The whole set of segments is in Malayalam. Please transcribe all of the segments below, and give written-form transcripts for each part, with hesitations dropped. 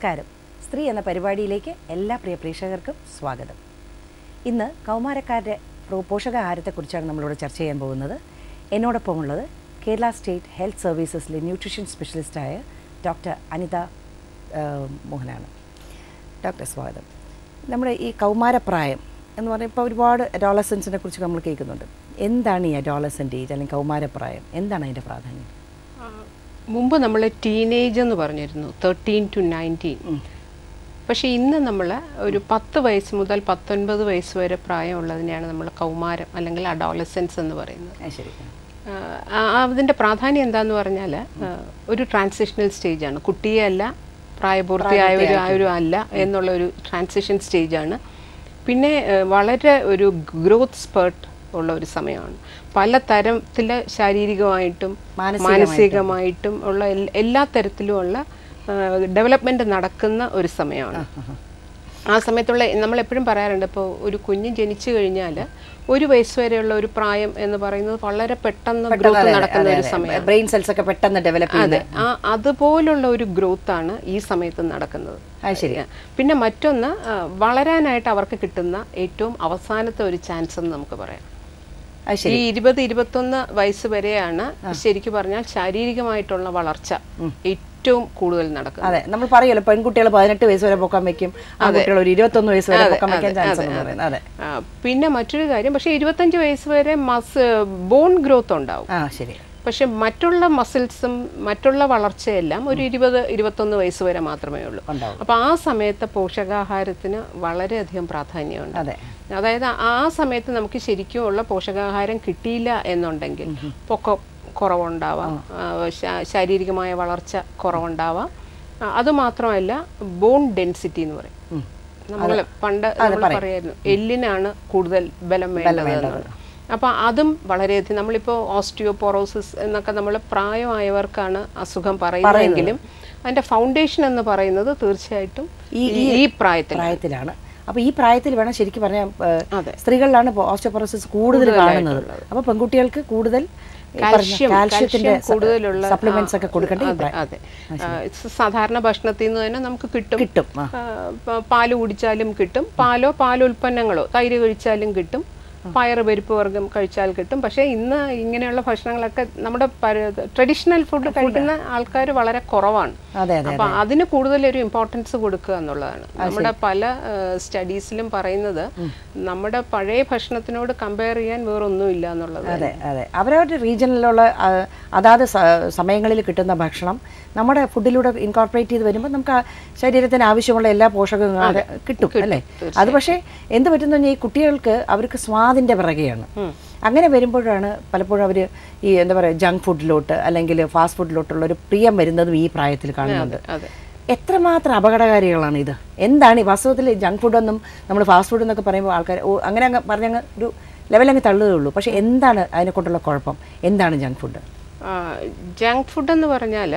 നമസ്കാരം. സ്ത്രീ എന്ന പരിപാടിയിലേക്ക് എല്ലാ പ്രിയ പ്രേക്ഷകർക്കും സ്വാഗതം. ഇന്ന് കൗമാരക്കാരുടെ പോഷകാഹാരത്തെക്കുറിച്ചാണ് നമ്മളിവിടെ ചർച്ച ചെയ്യാൻ പോകുന്നത്. എന്നോടൊപ്പമുള്ളത് കേരള സ്റ്റേറ്റ് ഹെൽത്ത് സർവീസസിലെ ന്യൂട്രീഷൻ സ്പെഷ്യലിസ്റ്റായ ഡോക്ടർ അനിത മോഹനാണ്. ഡോക്ടർ സ്വാഗതം. നമ്മുടെ ഈ കൗമാരപ്രായം എന്ന് പറഞ്ഞാൽ ഇപ്പോൾ ഒരുപാട് അഡോളസൻസിനെ കുറിച്ച് നമ്മൾ കേൾക്കുന്നുണ്ട്. എന്താണ് ഈ അഡോളസൻ്റ് ഏജ് അല്ലെങ്കിൽ കൗമാരപ്രായം? എന്താണ് അതിൻ്റെ പ്രാധാന്യം? മുമ്പ് നമ്മൾ ടീനേജ് എന്ന് പറഞ്ഞിരുന്നു, 13 to 19. പക്ഷേ ഇന്ന് നമ്മൾ ഒരു 10 വയസ്സ് മുതൽ 19 വയസ്സ് വരെ പ്രായമുള്ളതിനെയാണ് നമ്മൾ കൗമാരം അല്ലെങ്കിൽ അഡോളസൻസ് എന്ന് പറയുന്നത്. ശരി. അതിൻ്റെ പ്രാധാന്യം എന്താണെന്ന് പറഞ്ഞാൽ ഒരു ട്രാൻസിഷണൽ സ്റ്റേജാണ്. കുട്ടിയെ അല്ല, പ്രായപൂർത്തിയായവരും അല്ല എന്നുള്ള ഒരു ട്രാൻസിഷൻ സ്റ്റേജാണ്. പിന്നെ വളരെ ഒരു ഗ്രോത്ത് സ്പേർട്ട് ഉള്ള ഒരു സമയമാണ്. പല തരത്തിലെ ശാരീരികമായിട്ടും മാനസികമായിട്ടും ഉള്ള എല്ലാ തരത്തിലുമുള്ള ഡെവലപ്മെൻറ്റ് നടക്കുന്ന ഒരു സമയമാണ്. ആ സമയത്തുള്ള നമ്മളെപ്പോഴും പറയാറുണ്ട്, ഇപ്പോൾ ഒരു കുഞ്ഞ് ജനിച്ചു കഴിഞ്ഞാൽ 1 വയസ്സ് വരെയുള്ള ഒരു പ്രായം എന്ന് പറയുന്നത് വളരെ പെട്ടെന്ന് ഗ്രോത്ത് നടക്കുന്ന ഒരു സമയമാണ്. ബ്രെയിൻ സെൽസ് ഒക്കെ പെട്ടെന്ന് ഡെവലപ്പ് ചെയ്യുന്നത്. അതുപോലുള്ള ഒരു ഗ്രോത്ത് ആണ് ഈ സമയത്ത് നടക്കുന്നത്. പിന്നെ മറ്റൊന്ന്, വളരാനായിട്ട് അവർക്ക് കിട്ടുന്ന ഏറ്റവും അവസാനത്തെ ഒരു ചാൻസ് എന്ന് നമുക്ക് പറയാം. ഈ 20-21 വയസ്സ് വരെയാണ് ശരിക്കും പറഞ്ഞാൽ ശാരീരികമായിട്ടുള്ള വളർച്ച ഏറ്റവും കൂടുതൽ നടക്കുന്നത്. അതെ, നമ്മൾ പറയുമല്ലോ പെൺകുട്ടികൾ 18 വയസ്സ് വരെ പൊക്കാൻ വെക്കും, ആൺകുട്ടികൾ ഒരു 21 വയസ്സ് വരെ പൊക്കാൻ വെക്കാൻ ചാൻസ് ഉണ്ട്. അതെ. പിന്നെ മറ്റൊരു കാര്യം, പക്ഷേ 25 വയസ്സ് വരെ ബോൺ ഗ്രോത്ത് ഉണ്ടാവും. ശരി. പക്ഷെ മറ്റുള്ള മസിൽസും മറ്റുള്ള വളർച്ചയെല്ലാം ഒരു 20-21 വയസ്സ് വരെ മാത്രമേ ഉള്ളൂ. അപ്പോൾ ആ സമയത്ത് പോഷകാഹാരത്തിന് വളരെയധികം പ്രാധാന്യമുണ്ട്. അതായത് ആ സമയത്ത് നമുക്ക് ശരിക്കും ഉള്ള പോഷകാഹാരം കിട്ടിയില്ല എന്നുണ്ടെങ്കിൽ പൊക്കം കുറവുണ്ടാവാം, ശാരീരികമായ വളർച്ച കുറവുണ്ടാവാം. അതുമാത്രമല്ല, ബോൺ ഡെൻസിറ്റി എന്ന് പറയും. നമ്മൾ പണ്ട് പറയായിരുന്നു എല്ലിനാണ് കൂടുതൽ ബലം വേണ്ടത്. അപ്പോൾ അതും വളരെയധികം, നമ്മളിപ്പോൾ ഓസ്റ്റിയോപോറോസിസ് എന്നൊക്കെ നമ്മൾ പ്രായമായവർക്കാണ് അസുഖം പറയുന്നതെങ്കിലും അതിൻ്റെ ഫൗണ്ടേഷൻ എന്ന് പറയുന്നത് തീർച്ചയായിട്ടും ഈ പ്രായത്തിലാണ്. അപ്പോൾ ഈ പ്രായത്തിൽ വേണം ശരിക്കും പറഞ്ഞാൽ സ്ത്രീകളിലാണ് ഓസ്റ്റിയോപോറോസിസ് കൂടുതൽ കാണുന്നത്. അപ്പോൾ പെൺകുട്ടികൾക്ക് കൂടുതൽ കാൽഷ്യത്തിന്റെ കൂടുതലുള്ള സപ്ലിമെന്റ്സ് ഒക്കെ കൊടുക്കേണ്ടത്. അതെ, സാധാരണ ഭക്ഷണത്തിൽ നിന്ന് തന്നെ നമുക്ക് കിട്ടും. പാല് കുടിച്ചാലും കിട്ടും, പാലുൽപ്പന്നങ്ങളോ തൈര് കഴിച്ചാലും കിട്ടും, പയറ് പരിപ്പ് വർഗ്ഗം കഴിച്ചാൽ കിട്ടും. പക്ഷേ ഇന്ന് ഇങ്ങനെയുള്ള ഭക്ഷണങ്ങളൊക്കെ നമ്മുടെ ട്രഡീഷണൽ ഫുഡ് കഴിക്കുന്ന ആൾക്കാർ വളരെ കുറവാണ്. അപ്പൊ അതിന് കൂടുതലൊരു ഇമ്പോർട്ടൻസ് കൊടുക്കുക എന്നുള്ളതാണ്. നമ്മുടെ പല സ്റ്റഡീസിലും പറയുന്നത് നമ്മുടെ പഴയ ഭക്ഷണത്തിനോട് കമ്പയർ ചെയ്യാൻ വേറൊന്നുമില്ല എന്നുള്ളത്. അതെ അതെ, അവരവരുടെ റീജിയനിലുള്ള അതാത് സമയങ്ങളിൽ കിട്ടുന്ന ഭക്ഷണം നമ്മുടെ ഫുഡിലൂടെ ഇൻകോർപ്പറേറ്റ് ചെയ്ത് വരുമ്പോൾ നമുക്ക് ശരീരത്തിന് ആവശ്യമുള്ള എല്ലാ പോഷകങ്ങളും കിട്ടും അല്ലേ. അത് പക്ഷേ എന്ത് പറ്റുന്ന ഈ കുട്ടികൾക്ക് അവർക്ക് സ്വാദിൻ്റെ പിറകെയാണ്. അങ്ങനെ വരുമ്പോഴാണ് പലപ്പോഴും അവർ ഈ എന്താ പറയുക ജങ്ക് ഫുഡിലോട്ട് അല്ലെങ്കിൽ ഫാസ്റ്റ് ഫുഡിലോട്ടുള്ള ഒരു പ്രിയം വരുന്നതും ഈ പ്രായത്തിൽ കാണുന്നുണ്ട്. എത്രമാത്രം അപകടകാരികളാണ് ഇത്? എന്താണ് ഈ വാസ്തവത്തിൽ ജങ്ക് ഫുഡൊന്നും നമ്മൾ ഫാസ്റ്റ് ഫുഡ് എന്നൊക്കെ പറയുമ്പോൾ ആൾക്കാർ അങ്ങനെ അങ്ങ് പറഞ്ഞങ്ങ് ഒരു ലെവലങ്ങ് തള്ളുകയുള്ളൂ. പക്ഷേ എന്താണ് അതിനെക്കൊണ്ടുള്ള കുഴപ്പം? എന്താണ് ജങ്ക് ഫുഡ്? ജങ്ക് ഫുഡ് എന്ന് പറഞ്ഞാൽ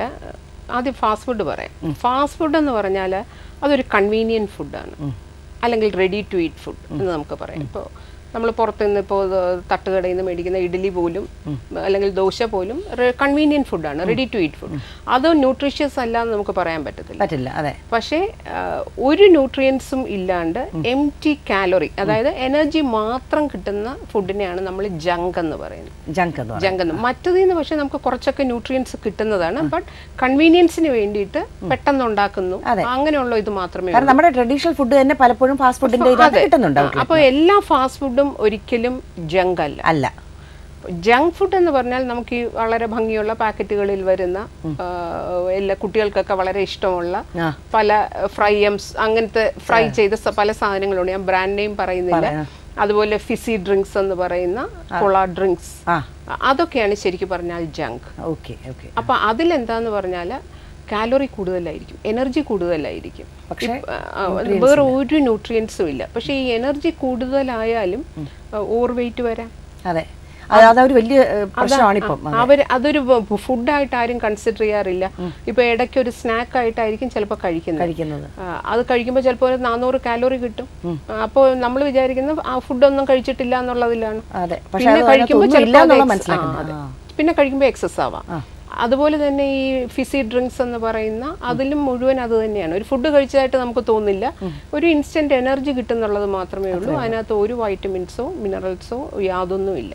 ആദ്യം ഫാസ്റ്റ് ഫുഡ് പറയാം. ഫാസ്റ്റ് ഫുഡ് എന്ന് പറഞ്ഞാൽ അതൊരു കൺവീനിയൻറ്റ് ഫുഡാണ്, അല്ലെങ്കിൽ റെഡി ടു ഈറ്റ് ഫുഡ് എന്ന് നമുക്ക് പറയാം. ഇപ്പോൾ നമ്മൾ പുറത്തുനിന്ന് ഇപ്പോൾ തട്ടുകടയിൽ നിന്ന് മേടിക്കുന്ന ഇഡ്ഡലി പോലും അല്ലെങ്കിൽ ദോശ പോലും കൺവീനിയൻറ്റ് ഫുഡാണ്, റെഡി ടു ഈറ്റ് ഫുഡ്. അത് ന്യൂട്രീഷ്യസ് അല്ല എന്ന് നമുക്ക് പറയാൻ പറ്റില്ല. അതെ. പക്ഷേ ഒരു ന്യൂട്രിയൻസും ഇല്ലാണ്ട് എംപ്റ്റി കാലറി, അതായത് എനർജി മാത്രം കിട്ടുന്ന ഫുഡിനെയാണ് നമ്മൾ ജങ്ക് എന്ന് പറയുന്നത്. ജങ്ക് എന്ന് മറ്റതിൽ നിന്ന് പക്ഷേ നമുക്ക് കുറച്ചൊക്കെ ന്യൂട്രിയൻസ് കിട്ടുന്നതാണ്. ബട്ട് കൺവീനിയൻസിന് വേണ്ടിയിട്ട് പെട്ടെന്ന് ഉണ്ടാക്കുന്നു, അങ്ങനെയുള്ള ഇത് മാത്രമേ. നമ്മുടെ ട്രഡീഷണൽ ഫുഡ് തന്നെ പലപ്പോഴും ഫാസ്റ്റ് ഫുഡിന്റെ കിട്ടുന്നുണ്ട്. അപ്പോൾ എല്ലാ ഫാസ്റ്റ് ഫുഡും ഒരിക്കലും ജങ്ക് അല്ല. ജങ്ക് ഫുഡ് എന്ന് പറഞ്ഞാൽ നമുക്ക് ഈ വളരെ ഭംഗിയുള്ള പാക്കറ്റുകളിൽ വരുന്ന എല്ലാ കുട്ടികൾക്കൊക്കെ വളരെ ഇഷ്ടമുള്ള പല അങ്ങനത്തെ ഫ്രൈ ചെയ്ത പല സാധനങ്ങളുണ്ട്. ഞാൻ ബ്രാൻഡ് നെയിം പറയുന്നില്ല. അതുപോലെ ഫിസി ഡ്രിങ്ക്സ് എന്ന് പറയുന്ന കൊള ഡ്രിങ്ക്സ്, അതൊക്കെയാണ് ശരിക്കും പറഞ്ഞാൽ ജങ്ക്. അപ്പൊ അതിലെന്താന്ന് പറഞ്ഞാൽ കാലോറി കൂടുതലായിരിക്കും, എനർജി കൂടുതലായിരിക്കും, വേറെ ഒരു ന്യൂട്രിയൻസും ഇല്ല. പക്ഷെ ഈ എനർജി കൂടുതലായാലും ഓവർ വെയിറ്റ് വരാം. അതെ, അതൊരു വലിയ പ്രശ്നമാണ് ഇപ്പം. അതൊരു ഫുഡായിട്ട് ആരും കൺസിഡർ ചെയ്യാറില്ല. ഇപ്പൊ ഇടയ്ക്ക് ഒരു സ്നാക്ക് ആയിട്ടായിരിക്കും ചിലപ്പോൾ കഴിക്കുന്നത്. അത് കഴിക്കുമ്പോൾ ചിലപ്പോൾ ഒരു 400 കാലോറി കിട്ടും. അപ്പോൾ നമ്മൾ വിചാരിക്കുന്നത് ആ ഫുഡൊന്നും കഴിച്ചിട്ടില്ല എന്നുള്ളതിലാണ്. പിന്നെ കഴിക്കുമ്പോൾ എക്സസ് ആവാം. അതുപോലെ തന്നെ ഈ ഫിസി ഡ്രിങ്ക്സ് എന്ന് പറയുന്ന അതിലും മുഴുവൻ അത് തന്നെയാണ്. ഒരു ഫുഡ് കഴിച്ചതായിട്ട് നമുക്ക് തോന്നില്ല, ഒരു ഇൻസ്റ്റന്റ് എനർജി കിട്ടുന്നുള്ളത് മാത്രമേ ഉള്ളൂ. അതിനകത്ത് ഒരു വൈറ്റമിൻസോ മിനറൽസോ യാതൊന്നുമില്ല.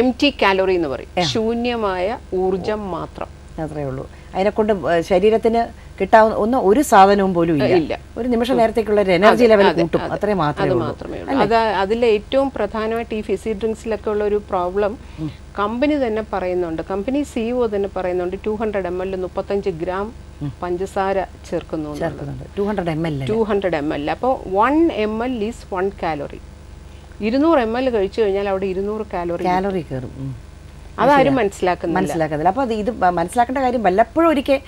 എംറ്റി കാലോറി എന്ന് പറയും, ശൂന്യമായ ഊർജം മാത്രം. അത്രേ ഉള്ളൂ. അതിനെക്കൊണ്ട് ശരീരത്തിന് കിട്ടാവുന്ന ഒരു സാധനവും പോലും ഇല്ല. ഒരു നിമിഷ നേരത്തേക്കുള്ള ഒരു എനർജി ലെവൽ കൂട്ടും, അത്രേ മാത്രമേ ഉള്ളൂ. അതിൽ ഏറ്റവും പ്രധാനമായിട്ട് ഈ ഫിസി ഡ്രിങ്ക്സിലൊക്കെ ഉള്ള ഒരു പ്രോബ്ലം കമ്പനി തന്നെ പറയുന്നുണ്ട്, കമ്പനി CEO തന്നെ പറയുന്നുണ്ട് 200 ml 35 ഗ്രാം പഞ്ചസാര ചേർക്കുന്നു. 200 ml. അപ്പോൾ 1 ml ഈസ് 1 കാലോറി. 200 ml കഴിച്ചു കഴിഞ്ഞാൽ അവിടെ 200 കാലോറി കയറും. അതാരും മനസ്സിലാക്കുന്നില്ല. അപ്പൊ ഇത് മനസ്സിലാക്കേണ്ട കാര്യം വല്ലപ്പോഴും ഒരിക്കൽ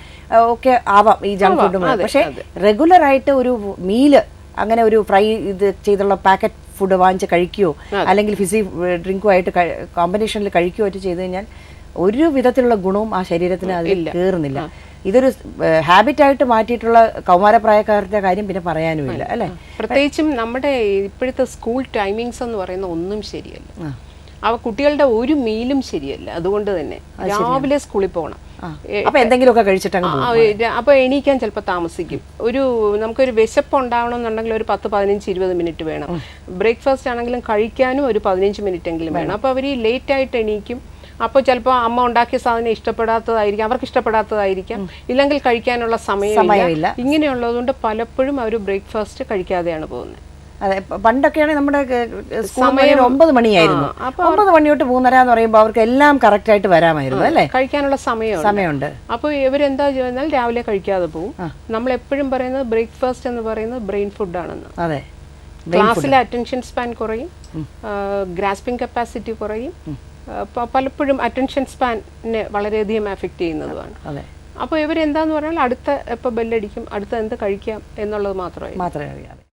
ഒക്കെ ആവാം ഈ ജങ്ക് ഫുഡ്. പക്ഷെ റെഗുലർ ആയിട്ട് ഒരു മീല് അങ്ങനെ ഒരു ഫ്രൈ ഇത് ചെയ്തുള്ള പാക്കറ്റ് ഫുഡ് വാങ്ങിച്ച് കഴിക്കുകയോ അല്ലെങ്കിൽ ഫിസി ഡ്രിങ്കുമായിട്ട് കോമ്പിനേഷനിൽ കഴിക്കുകയോ ഒക്കെ ചെയ്ത് കഴിഞ്ഞാൽ ഒരു വിധത്തിലുള്ള ഗുണവും ആ ശരീരത്തിന് അതിൽ കയറുന്നില്ല. ഇതൊരു ഹാബിറ്റായിട്ട് മാറ്റിയിട്ടുള്ള കൗമാരപ്രായക്കാരുടെ കാര്യം പിന്നെ പറയാനുമില്ല അല്ലേ. പ്രത്യേകിച്ചും നമ്മുടെ ഇപ്പോഴത്തെ സ്കൂൾ ടൈമിങ്സ് എന്ന് പറയുന്ന ഒന്നും ശരിയല്ല. കുട്ടികളുടെ ഒരു മീലും ശരിയല്ല. അതുകൊണ്ട് തന്നെ രാവിലെ സ്കൂളിൽ പോകണം, അപ്പൊ എന്തെങ്കിലുമൊക്കെ കഴിച്ചിട്ട് അപ്പൊ എണീക്കാൻ ചിലപ്പോൾ താമസിക്കും. നമുക്കൊരു വിശപ്പ് ഉണ്ടാവണമെന്നുണ്ടെങ്കിൽ ഒരു 10-15-20 മിനിറ്റ് വേണം. ബ്രേക്ക്ഫാസ്റ്റ് ആണെങ്കിലും കഴിക്കാനും ഒരു 15 മിനിറ്റ് എങ്കിലും വേണം. അപ്പൊ അവർ ലേറ്റ് ആയിട്ട് എണീക്കും. അപ്പോൾ ചിലപ്പോൾ അമ്മ ഉണ്ടാക്കിയ സാധനം ഇഷ്ടപ്പെടാത്തതായിരിക്കാം, അവർക്ക് ഇഷ്ടപ്പെടാത്തതായിരിക്കാം, ഇല്ലെങ്കിൽ കഴിക്കാനുള്ള സമയമില്ല. ഇങ്ങനെയുള്ളതുകൊണ്ട് പലപ്പോഴും അവർ ബ്രേക്ക്ഫാസ്റ്റ് കഴിക്കാതെയാണ് പോകുന്നത്. അതെ, പണ്ടൊക്കെയാണെങ്കിൽ നമ്മുടെ സമയം 9 മണിയായിരുന്നു. 9 മണി തൊട്ട് 3:30 എന്ന് പറയുമ്പോൾ അവർക്ക് എല്ലാം കറക്റ്റ് ആയിട്ട് വരാമായിരുന്നു അല്ലേ, കഴിക്കാനുള്ള സമയമുണ്ട്. അപ്പോൾ ഇവരെന്താ ചെയ്യുന്നാൽ രാവിലെ കഴിക്കാതെ പോകും. നമ്മൾ എപ്പോഴും പറയുന്നത് ബ്രേക്ക്ഫാസ്റ്റ് എന്ന് പറയുന്നത് ബ്രെയിൻ ഫുഡാണെന്ന്. അതെ, ക്ലാസ്സിലെ അറ്റൻഷൻ സ്പാൻ കുറയും, ഗ്രാസ്പിംഗ് കപ്പാസിറ്റി കുറയും, പലപ്പോഴും അറ്റൻഷൻ സ്പാനിനെ വളരെയധികം എഫക്റ്റ് ചെയ്യുന്നതുമാണ്. അപ്പോൾ ഇവരെന്താന്ന് പറഞ്ഞാൽ അടുത്ത എപ്പോൾ ബെല്ലടിക്കും, അടുത്ത എന്ത് കഴിക്കാം എന്നുള്ളത് മാത്രമേ അറിയാതെ.